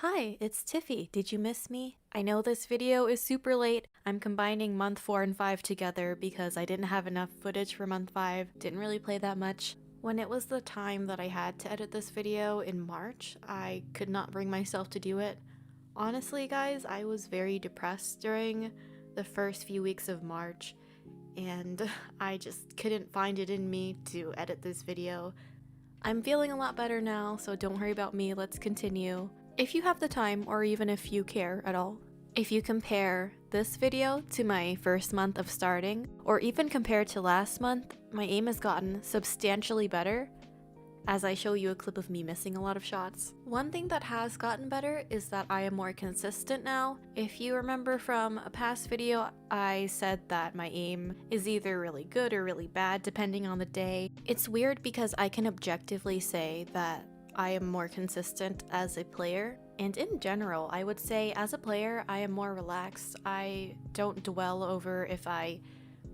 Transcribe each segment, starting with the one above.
Hi, it's Tiffy. Did you miss me? I know this video is super late. I'm combining month 4 and 5 together because I didn't have enough footage for month 5. Didn't really play that much. When it was the time that I had to edit this video in March, I could not bring myself to do it. Honestly, guys, I was very depressed during the first few weeks of March, and I just couldn't find it in me to edit this video. I'm feeling a lot better now, so don't worry about me, let's continue. If you have the time, or even if you care at all, if you compare this video to my first month of starting, or even compared to last month, my aim has gotten substantially better, as I show you a clip of me missing a lot of shots. One thing that has gotten better is that I am more consistent now. If you remember from a past video, I said that my aim is either really good or really bad depending on the day. It's weird because I can objectively say that I am more consistent as a player, and in general, I would say as a player, I am more relaxed. I don't dwell over if I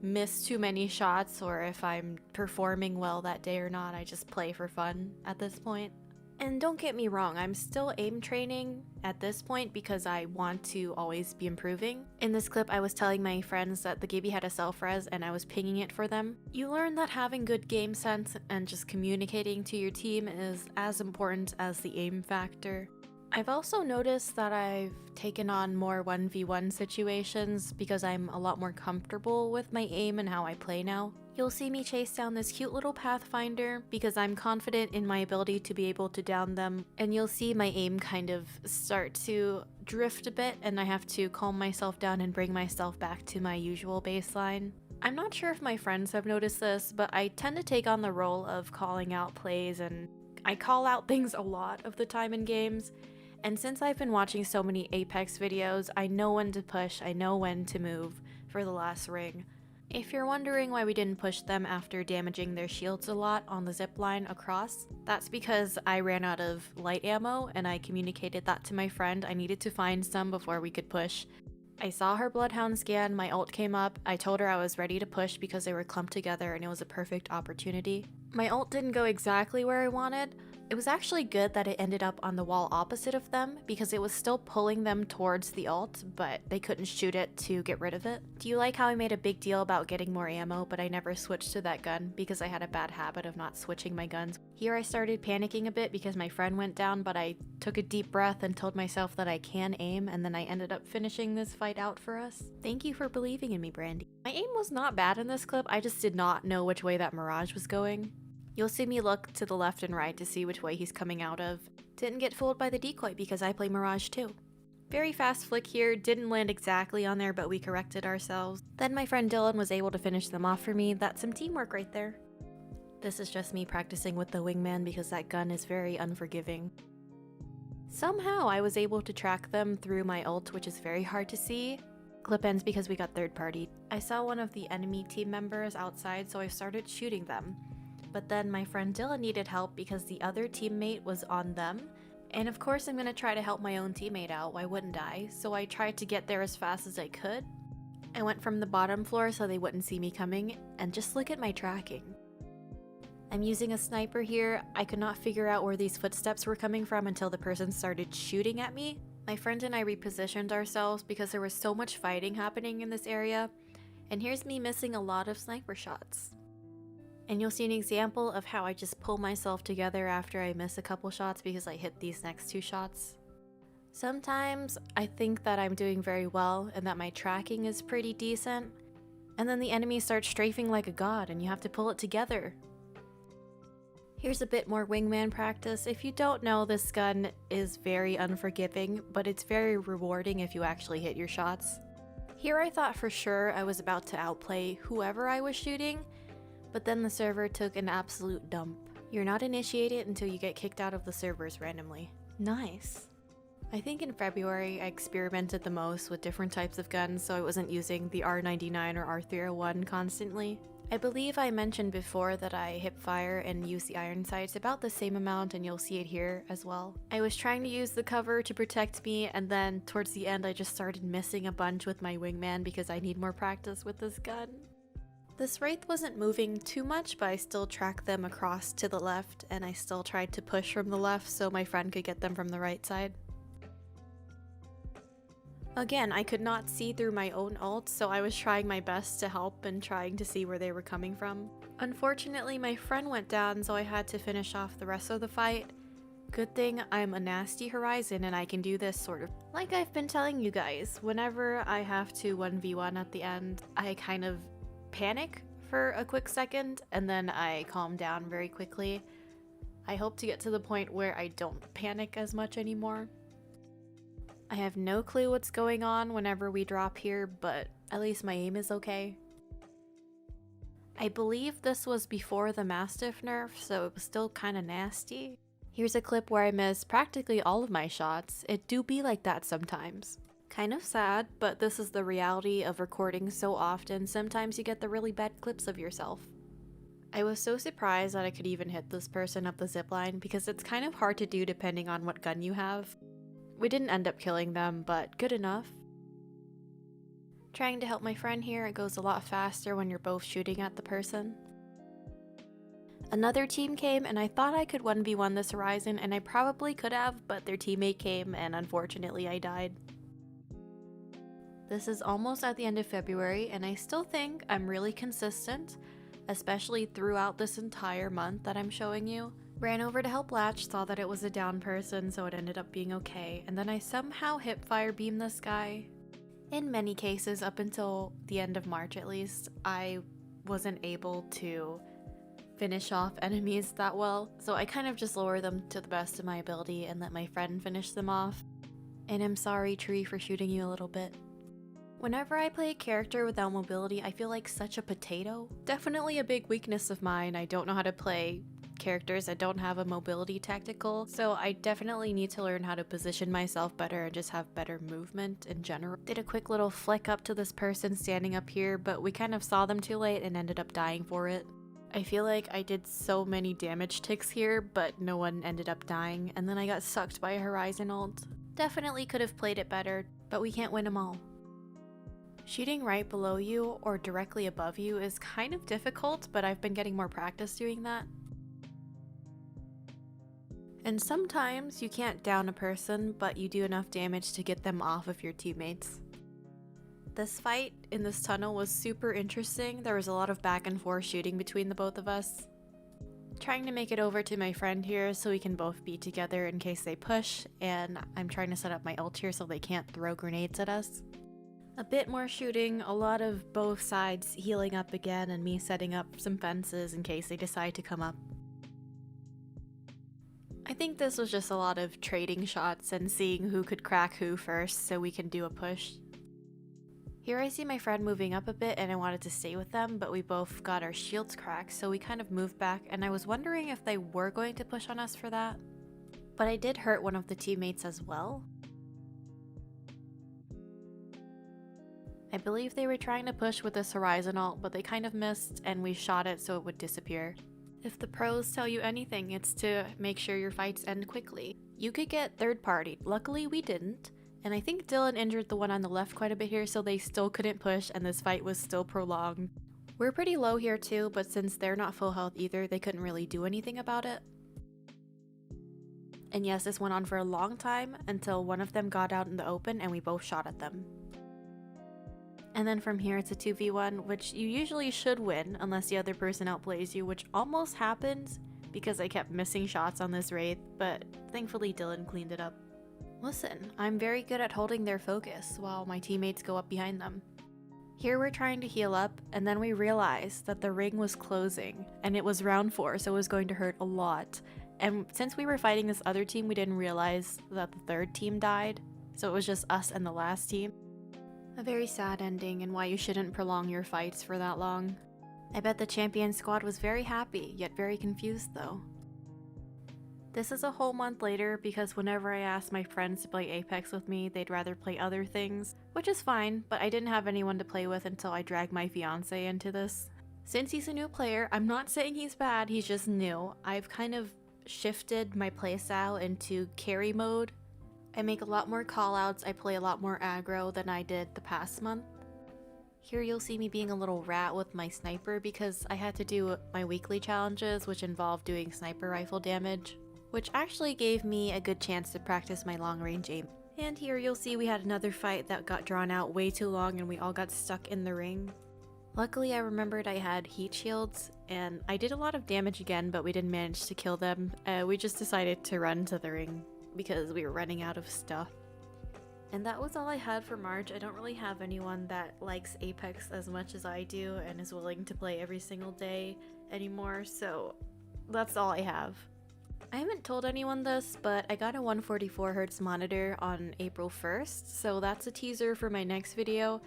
miss too many shots or if I'm performing well that day or not. I just play for fun at this point. And don't get me wrong, I'm still aim training at this point because I want to always be improving. In this clip, I was telling my friends that the Gibby had a self-res and I was pinging it for them. You learn that having good game sense and just communicating to your team is as important as the aim factor. I've also noticed that I've taken on more 1v1 situations because I'm a lot more comfortable with my aim and how I play now. You'll see me chase down this cute little pathfinder because I'm confident in my ability to be able to down them, and you'll see my aim kind of start to drift a bit and I have to calm myself down and bring myself back to my usual baseline. I'm not sure if my friends have noticed this, but I tend to take on the role of calling out plays, and I call out things a lot of the time in games. And since I've been watching so many Apex videos, I know when to push, I know when to move for the last ring. If you're wondering why we didn't push them after damaging their shields a lot on the zipline across, that's because I ran out of light ammo and I communicated that to my friend. I needed to find some before we could push. I saw her bloodhound scan, my ult came up, I told her I was ready to push because they were clumped together and it was a perfect opportunity. My ult didn't go exactly where I wanted. It was actually good that it ended up on the wall opposite of them because it was still pulling them towards the ult, but they couldn't shoot it to get rid of it. Do you like how I made a big deal about getting more ammo, but I never switched to that gun because I had a bad habit of not switching my guns? Here I started panicking a bit because my friend went down, but I took a deep breath and told myself that I can aim, and then I ended up finishing this fight out for us. Thank you for believing in me, Brandy. My aim was not bad in this clip, I just did not know which way that Mirage was going. You'll see me look to the left and right to see which way he's coming out of. Didn't get fooled by the decoy because I play Mirage too. Very fast flick here, didn't land exactly on there, but we corrected ourselves. Then my friend Dylan was able to finish them off for me. That's some teamwork right there. This is just me practicing with the wingman because that gun is very unforgiving. Somehow I was able to track them through my ult, which is very hard to see. Clip ends because we got third party. I saw one of the enemy team members outside, so I started shooting them. But then my friend Dylan needed help because the other teammate was on them. And of course I'm gonna try to help my own teammate out, why wouldn't I? So I tried to get there as fast as I could. I went from the bottom floor so they wouldn't see me coming, and just look at my tracking. I'm using a sniper here. I could not figure out where these footsteps were coming from until the person started shooting at me. My friend and I repositioned ourselves because there was so much fighting happening in this area, and here's me missing a lot of sniper shots. And you'll see an example of how I just pull myself together after I miss a couple shots because I hit these next two shots. Sometimes I think that I'm doing very well and that my tracking is pretty decent, and then the enemy starts strafing like a god and you have to pull it together. Here's a bit more wingman practice. If you don't know, this gun is very unforgiving, but it's very rewarding if you actually hit your shots. Here I thought for sure I was about to outplay whoever I was shooting, but then the server took an absolute dump. You're not initiated until you get kicked out of the servers randomly. Nice. I think in February I experimented the most with different types of guns, so I wasn't using the R99 or R301 constantly. I believe I mentioned before that I hip fire and use the iron sights about the same amount, and you'll see it here as well. I was trying to use the cover to protect me, and then towards the end I just started missing a bunch with my wingman because I need more practice with this gun. This wraith wasn't moving too much, but I still tracked them across to the left, and I still tried to push from the left so my friend could get them from the right side. Again, I could not see through my own ult, so I was trying my best to help and trying to see where they were coming from. Unfortunately, my friend went down, so I had to finish off the rest of the fight. Good thing I'm a nasty Horizon and I can do this sort of. Like I've been telling you guys, whenever I have to 1v1 at the end, I kind of panic for a quick second and then I calm down very quickly. I hope to get to the point where I don't panic as much anymore. I have no clue what's going on whenever we drop here, but at least my aim is okay. I believe this was before the Mastiff nerf, so it was still kinda nasty. Here's a clip where I miss practically all of my shots. It do be like that sometimes. Kind of sad, but this is the reality of recording so often. Sometimes you get the really bad clips of yourself. I was so surprised that I could even hit this person up the zipline because it's kind of hard to do depending on what gun you have. We didn't end up killing them, but good enough. Trying to help my friend here, it goes a lot faster when you're both shooting at the person. Another team came and I thought I could 1v1 this Horizon, and I probably could have, but their teammate came and unfortunately I died. This is almost at the end of February and I still think I'm really consistent, especially throughout this entire month that I'm showing you. Ran over to help Latch, saw that it was a down person, so it ended up being okay, and then I somehow hip fire beam this guy. In many cases, up until the end of March at least, I wasn't able to finish off enemies that well, so I kind of just lower them to the best of my ability and let my friend finish them off. And I'm sorry, Tree, for shooting you a little bit. Whenever I play a character without mobility, I feel like such a potato. Definitely a big weakness of mine. I don't know how to play characters that don't have a mobility tactical, so I definitely need to learn how to position myself better and just have better movement in general. Did a quick little flick up to this person standing up here, but we kind of saw them too late and ended up dying for it. I feel like I did so many damage ticks here, but no one ended up dying, and then I got sucked by a Horizon ult. Definitely could have played it better, but we can't win them all. Shooting right below you or directly above you is kind of difficult, but I've been getting more practice doing that. And sometimes you can't down a person, but you do enough damage to get them off of your teammates. This fight in this tunnel was super interesting. There was a lot of back and forth shooting between the both of us. Trying to make it over to my friend here so we can both be together in case they push, and I'm trying to set up my ult here so they can't throw grenades at us. A bit more shooting, a lot of both sides healing up again, and me setting up some fences in case they decide to come up. I think this was just a lot of trading shots and seeing who could crack who first so we can do a push. Here I see my friend moving up a bit and I wanted to stay with them, but we both got our shields cracked, so we kind of moved back, and I was wondering if they were going to push on us for that. But I did hurt one of the teammates as well. I believe they were trying to push with this Horizon ult, but they kind of missed and we shot it so it would disappear. If the pros tell you anything, it's to make sure your fights end quickly. You could get third-partied. Luckily we didn't, and I think Dylan injured the one on the left quite a bit here, so they still couldn't push and this fight was still prolonged. We're pretty low here too, but since they're not full health either, they couldn't really do anything about it. And yes, this went on for a long time until one of them got out in the open and we both shot at them. And then from here it's a 2v1, which you usually should win unless the other person outplays you, which almost happens because I kept missing shots on this Wraith, but thankfully Dylan cleaned it up. Listen, I'm very good at holding their focus while my teammates go up behind them. Here we're trying to heal up, and then we realized that the ring was closing, and it was round 4, so it was going to hurt a lot. And since we were fighting this other team, we didn't realize that the third team died, so it was just us and the last team. A very sad ending, and why you shouldn't prolong your fights for that long. I bet the champion squad was very happy, yet very confused though. This is a whole month later because whenever I asked my friends to play Apex with me, they'd rather play other things, which is fine, but I didn't have anyone to play with until I dragged my fiance into this. Since he's a new player, I'm not saying he's bad, he's just new. I've kind of shifted my playstyle into carry mode. I make a lot more callouts, I play a lot more aggro than I did the past month. Here you'll see me being a little rat with my sniper because I had to do my weekly challenges, which involved doing sniper rifle damage, which actually gave me a good chance to practice my long range aim. And here you'll see we had another fight that got drawn out way too long and we all got stuck in the ring. Luckily I remembered I had heat shields and I did a lot of damage again, but we didn't manage to kill them. We just decided to run to the ring because we were running out of stuff. And that was all I had for March. I don't really have anyone that likes Apex as much as I do and is willing to play every single day anymore, so that's all I have. I haven't told anyone this, but I got a 144Hz monitor on April 1st, so that's a teaser for my next video,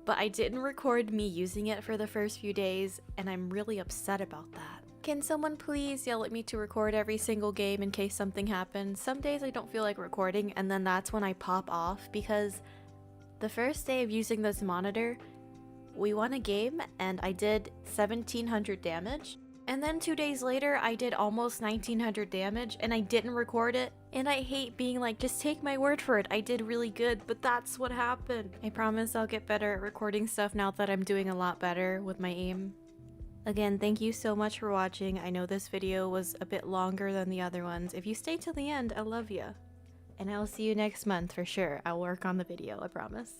but I didn't record me using it for the first few days, and I'm really upset about that. Can someone please yell at me to record every single game in case something happens? Some days I don't feel like recording, and then that's when I pop off, because the first day of using this monitor, we won a game, and I did 1700 damage. And then 2 days later, I did almost 1900 damage, and I didn't record it. And I hate being like, just take my word for it, I did really good, but that's what happened. I promise I'll get better at recording stuff now that I'm doing a lot better with my aim. Again, thank you so much for watching. I know this video was a bit longer than the other ones. If you stay till the end, I love you. And I'll see you next month for sure. I'll work on the video, I promise.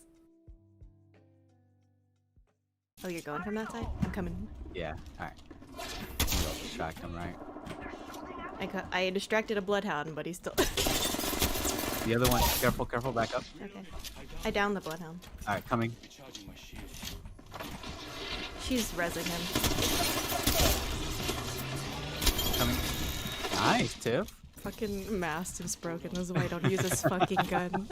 Oh, you're going from that side? I'm coming. Yeah, alright. Distract him, right? I distracted a bloodhound, but he's still... The other one, careful, back up. Okay. I downed the bloodhound. Alright, coming. She's rezzing him. Coming. Nice, Tiff. Fucking Mastiff's broken, this is why I don't use this fucking gun.